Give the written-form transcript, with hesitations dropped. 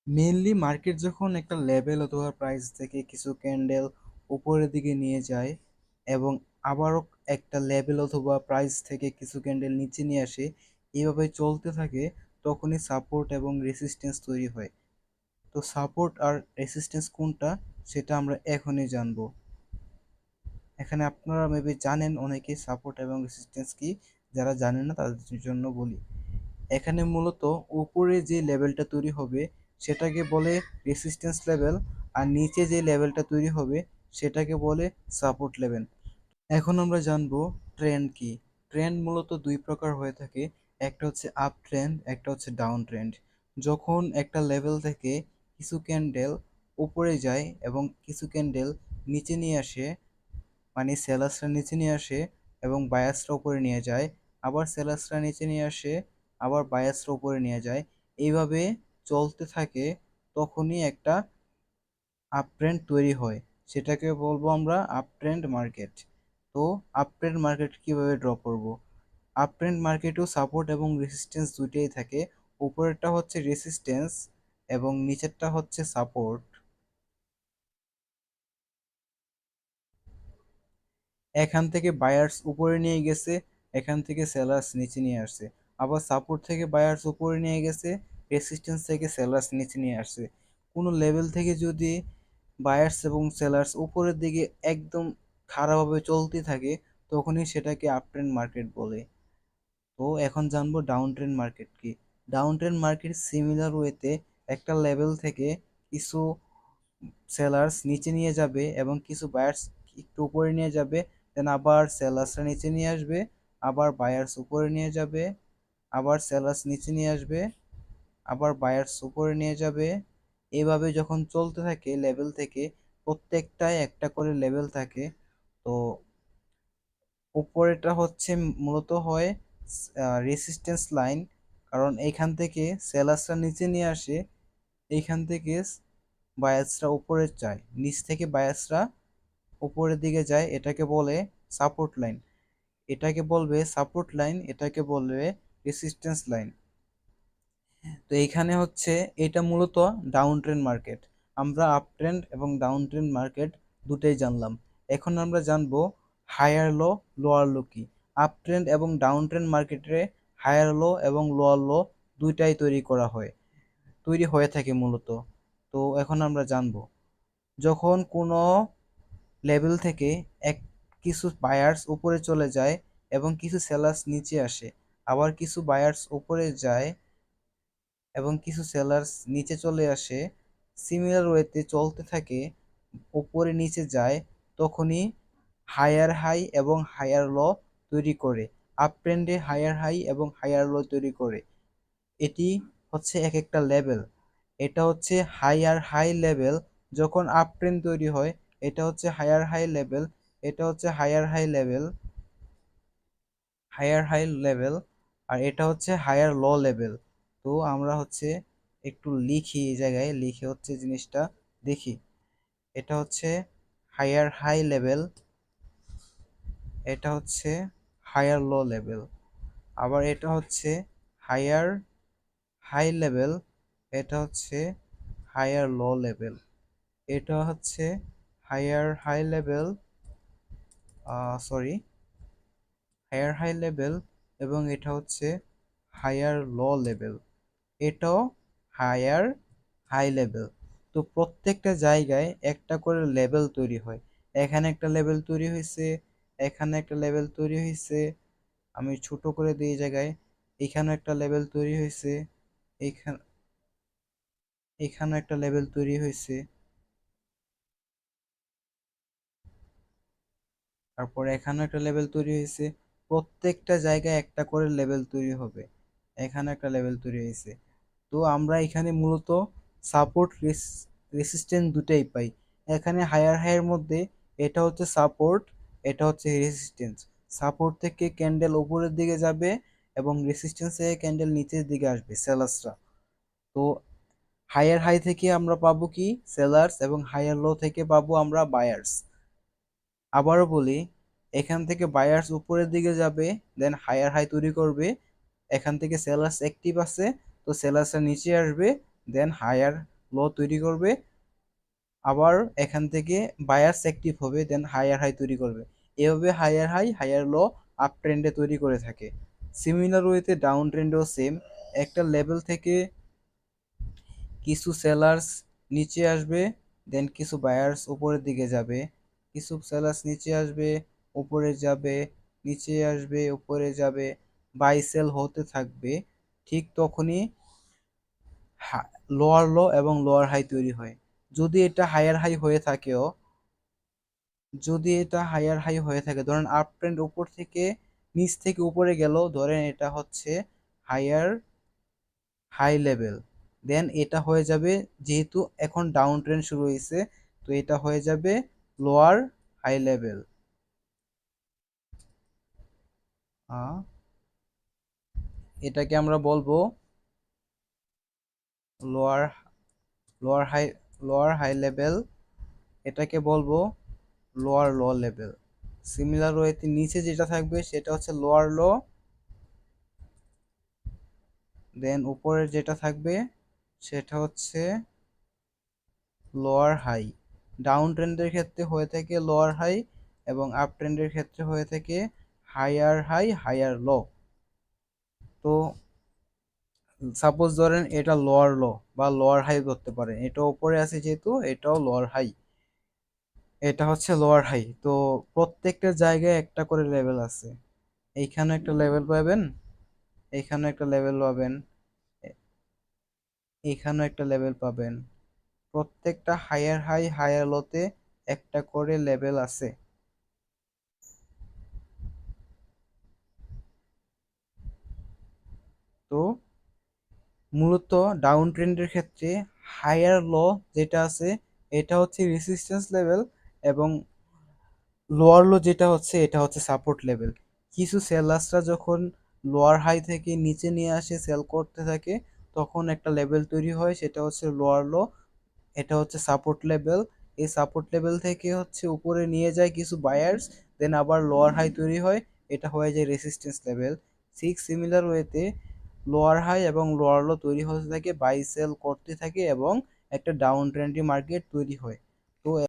Mainly market যখন একটা level অথবা প্রাইস থেকে কিছু ক্যান্ডেল উপরের দিকে নিয়ে যায় এবং আবারও একটা লেভেল অথবা প্রাইস থেকে কিছু ক্যান্ডেল নিচে নিয়ে আসে, এইভাবে চলতে থাকে, তখনই সাপোর্ট এবং রেসিস্ট্যান্স তৈরি হয়। তো সাপোর্ট আর রেসিস্ট্যান্স কোনটা, সেটা আমরা এখনই জানবো। এখানে আপনারা মেবি জানেন অনেকে সাপোর্ট এবং রেসিস্ট্যান্স কি, যারা জানেন না তাদের জন্য বলি। এখানে মূলত উপরে যে লেভেলটা তৈরি হবে সেটাকে বলে রেসিস্ট্যান্স লেভেল, আর নিচে যে লেভেলটা তৈরি হবে সেটাকে বলে সাপোর্ট লেভেল। এখন আমরা জানবো ট্রেন্ড কি। ট্রেন্ড মূলত দুই প্রকার হয়ে থাকে, একটা হচ্ছে আপ ট্রেন্ড, একটা হচ্ছে ডাউন ট্রেন্ড। যখন একটা লেভেল থেকে কিছু ক্যান্ডেল উপরে যায় এবং কিছু ক্যান্ডেল নিচে নিয়ে আসে, মানে সেলার্সরা নিচে নিয়ে আসে এবং বায়াসরা উপরে নিয়ে যায়, আবার সেলার্সরা নিচে নিয়ে আসে, আবার বায়াসরা উপরে নিয়ে যায়, এইভাবে চলতে থাকে, তখনই একটা আপ ট্রেন্ড তৈরি হয়। সেটাকে বলবো আমরা আপ ট্রেন্ড মার্কেট। তো আপ ট্রেন্ড মার্কেট কিভাবে ড্র করব? আপ ট্রেন্ড মার্কেটেও সাপোর্ট এবং রেসিস্ট্যান্স দুইটাই থাকে। উপরেরটা হচ্ছে রেসিস্ট্যান্স এবং নিচেরটা হচ্ছে সাপোর্ট। এখান থেকে বায়ার্স উপরে নিয়ে গেছে, এখান থেকে সেলার্স নিচে নিয়ে আসছে, আবার সাপোর্ট থেকে বায়ার্স উপরে নিয়ে গেছে, রেসিস্ট্যান্স থেকে সেলার্স নিচে নিয়ে আসছে। কোনো লেভেল থেকে যদি বায়ার্স এবং সেলার্স উপরের দিকে একদম খারাপভাবে চলতে থাকে, তখনই সেটাকে আপ ট্রেন্ড মার্কেট বলে। তো এখন জানবো ডাউন ট্রেন্ড মার্কেট কি। ডাউন ট্রেন্ড মার্কেট সিমিলার ওয়েতে একটা লেভেল থেকে কিছু সেলার্স নিচে নিয়ে যাবে এবং কিছু বায়ার্স একটু উপরে নিয়ে যাবে, দেন আবার সেলার্সরা নিচে নিয়ে আসবে, আবার বায়ার্স উপরে নিয়ে যাবে, আবার সেলার্স নিচে নিয়ে আসবে, আবার বায়ার্স উপরে নিয়ে যাবে। এভাবে যখন চলতে থাকে লেভেল থেকে, প্রত্যেকটায় একটা করে লেভেল থাকে। তো উপরেটা হচ্ছে মূলত হয় রেসিস্ট্যান্স লাইন, কারণ এইখান থেকে সেলার্সরা নিচে নিয়ে আসে, এইখান থেকে বায়াসরা উপরে যায়, নিচ থেকে বায়াসরা উপরের দিকে যায়, এটাকে বলে সাপোর্ট লাইন। এটাকে বলবে সাপোর্ট লাইন, এটাকে বলবে রেসিস্ট্যান্স লাইন। তো এইখানে হচ্ছে এটা মূলত ডাউন ট্রেন্ড মার্কেট। আমরা আপ ট্রেন্ড এবং ডাউন ট্রেন্ড মার্কেট দুটোই জানলাম। এখন আমরা জানবো হায়ার লো, লোয়ার লো কি। আপ ট্রেন্ড এবং ডাউন ট্রেন্ড মার্কেটে হায়ার লো এবং লোয়ার লো দুইটাই তৈরি হয়ে থাকে মূলত। তো এখন আমরা জানবো, যখন কোনো লেভেল থেকে এক কিছু বায়ার্স উপরে চলে যায় এবং কিছু সেলার্স নিচে আসে, আবার কিছু বায়ার্স উপরে যায় এবং কিছু সেলার্স নিচে চলে আসে, সিমিলার ওয়েতে চলতে থাকে, উপরে নিচে যায়, তখনই হায়ার হাই এবং হায়ার লো তৈরি করে। আপ ট্রেন্ডে হায়ার হাই এবং হায়ার লো তৈরি করে। এটি হচ্ছে এক একটা লেভেল। এটা হচ্ছে হায়ার হাই লেভেল। যখন আপ ট্রেন্ড তৈরি হয়, এটা হচ্ছে হায়ার হাই লেভেল, এটা হচ্ছে হায়ার হাই লেভেল, আর এটা হচ্ছে হায়ার লো লেভেল। তো আমরা হচ্ছে একটু লিখি, এই জায়গায় লিখে হচ্ছে জিনিসটা দেখি। এটা হচ্ছে হায়ার হাই লেভেল, এটা হচ্ছে হায়ার লো লেভেল, আবার এটা হচ্ছে হায়ার হাই লেভেল, এটা হচ্ছে হায়ার লো লেভেল, এটা হচ্ছে higher high level, sorry, higher high level, এবং এটা হচ্ছে হায়ার লো লেভেল, এটাও হায়ার হাই লেভেল। তো প্রত্যেকটা জায়গায় একটা করে লেভেল তৈরি হয়। এখানে একটা লেভেল তৈরি হয়েছে, এখানে একটা লেভেল তৈরি হয়েছে, আমি ছোট করে দিই এই জায়গায়, এখানে একটা লেভেল তৈরি হয়েছে, এখানে এখানে একটা লেভেল তৈরি হয়েছে, তারপর এখানে একটা লেভেল তৈরি হয়েছে। প্রত্যেকটা জায়গায় একটা করে লেভেল তৈরি হবে। এখানে একটা লেভেল তৈরি হয়েছে। তো আমরা এখানে মূলত সাপোর্ট রেসিস্ট্যান্স দুটাই পাই। এখানে হায়ার হাইয়ের মধ্যে এটা হচ্ছে সাপোর্ট, এটা হচ্ছে রেসিস্ট্যান্স। সাপোর্ট থেকে ক্যান্ডেল উপরের দিকে যাবে এবং রেসিস্ট্যান্স থেকে ক্যান্ডেল নিচের দিকে আসবে, সেলার্সরা। তো হায়ার হাই থেকে আমরা পাবো কি, সেলার্স, এবং হায়ার লো থেকে পাবো আমরা বায়ার্স। আবারও বলি, এখান থেকে বায়ার্স উপরের দিকে যাবে, দেন হায়ার হাই তৈরি করবে, এখান থেকে সেলার্স অ্যাক্টিভ আছে, তো সেলার্সরা নিচে আসবে, দেন লো তৈরি করবে, আবার এখান থেকে বায়ার্স অ্যাক্টিভ হবে, দেন হায়ার হাই তৈরি করবে। এভাবে higher high higher low up ট্রেন্ডে তৈরি করে থাকে। সিমিলার ওয়েতে ডাউন ট্রেন্ডেও সেম, একটা লেভেল থেকে কিছু সেলার্স নিচে আসবে, দেন কিছু বায়ার্স উপরের দিকে যাবে, কিছু সেলার্স নিচে আসবে, উপরে যাবে, নিচে আসবে, উপরে যাবে, বাই সেল হতে থাকবে। ঠিক তখনই লোয়ার লো এবং লোয়ার হাই তৈরি হয়। যদি এটা হায়ার হাই হয়ে থাকেও, যদি এটা হায়ার হাই হয়ে থাকে, ধরেন আপ ট্রেন্ড উপর থেকে নিচ থেকে উপরে গেল, ধরেন এটা হচ্ছে হায়ার হাই লেভেল, দেন এটা হয়ে যাবে, যেহেতু এখন ডাউন ট্রেন্ড শুরু হয়েছে, তো এটা হয়ে যাবে লোয়ার হাই লেভেল। এটাকে আমরা বলবো lower lower high lower high level, এটাকে বলবো লোয়ার লো লেভেল। সিমিলার ওয়েতে নিচে যেটা থাকবে সেটা হচ্ছে লোয়ার লো, দেন উপরে যেটা থাকবে সেটা হচ্ছে লোয়ার হাই। ডাউন ট্রেন্ডের ক্ষেত্রে হয়ে থাকে লোয়ার হাই, এবং আপ ট্রেন্ডের ক্ষেত্রে হয়ে থাকে হায়ার হাই হায়ার লো। তো সাপোজ ধরেন এটা লোয়ার লো বা লোয়ার হাই ধরতে পারেন, এটা উপরে আছে যেহেতু এটাও লোয়ার হাই, এটা হচ্ছে লোয়ার হাই। তো প্রত্যেকটা জায়গায় একটা করে লেভেল আছে, এইখানে একটা লেভেল পাবেন, এইখানে একটা লেভেল পাবেন, এ- এইখানেও একটা লেভেল পাবেন। প্রত্যেকটা হায়ার হাই হায়ার লোতে একটা করে লেভেল আছে। তো মূলত ডাউন ট্রেন্ডের ক্ষেত্রে হায়ার লো যেটা আছে এটা হচ্ছে রেসিস্ট্যান্স লেভেল, এবং লোয়ার লো যেটা হচ্ছে এটা হচ্ছে সাপোর্ট লেভেল। কিছু সেলার্সরা যখন লোয়ার হাই থেকে নিচে নিয়ে আসে সেল করতে থাকে, তখন একটা লেভেল তৈরি হয়, সেটা হচ্ছে লোয়ার লো, এটা হচ্ছে সাপোর্ট লেভেল। এই সাপোর্ট লেভেল থেকে হচ্ছে উপরে নিয়ে যায় কিছু বায়ার্স, দেন আবার লোয়ার হাই তৈরি হয়, এটা হয়ে যায় রেসিস্ট্যান্স লেভেল। ঠিক সিমিলার ওয়েতে লোয়ার হাই এবং লোয়ার লো তৈরি হতে থাকে, বাই সেল করতে থাকে, এবং একটা ডাউন ট্রেন্ডি মার্কেট তৈরি হয়।